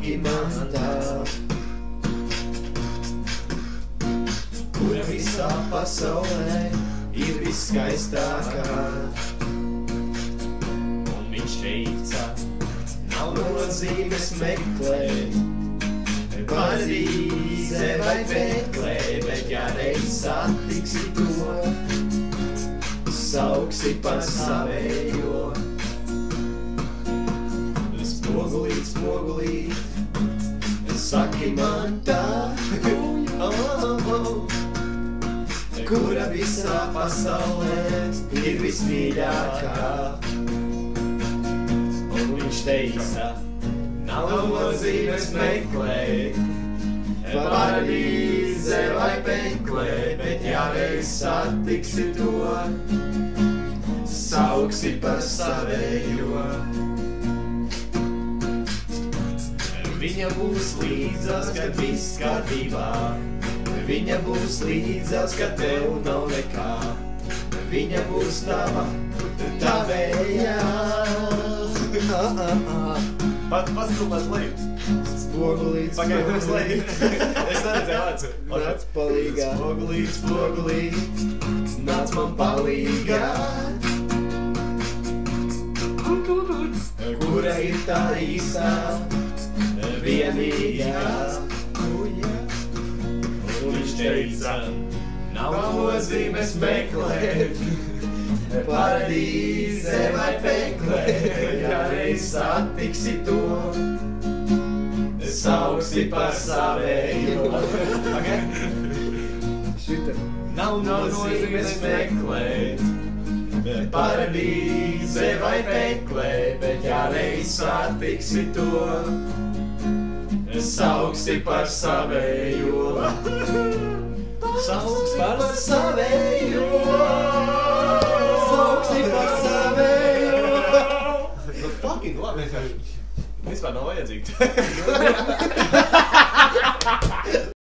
saki man tā, kura visā pasaulē ir viskaistākā. Un viņš teica, nav nozīmes meklēt, paradīze vai meklē, bet ja reiz satiksi to, sauksi par savējo. Spogulīt, spogulīt, saki man tā, kura visā pasaulē ir vismīļākā. Un viņš teica, nav nozīmes meklēt, paradīze vai meklēt, bet ja reiz satiksi to, sauksi par savējo. Viņa būs līdzās, kad viss kārtībā, viņa būs līdzās, kad tev nav nekā, viņa būs tavējā. Paskatās leju. Spogulīt, Pagaidām spogulīt, Es neredzēju vārds. nāc palīgā. Spogulīt, Spogulīt, nāc man palīgā. Kura ir tā īstā, vienīgā. Un viņš teica, nav nozīmes meklēt, paradīze vai meklēt, ja reiz satiksi to, sauksi par savējo. Nav nozīmes meklēt, paradīze vai meklēt, bet ja reiz satiksi to, sauksi par savējo. Sauksi par savējo. Sauksi par savējo. Fucking labi. Vispār nav vajadzīgi.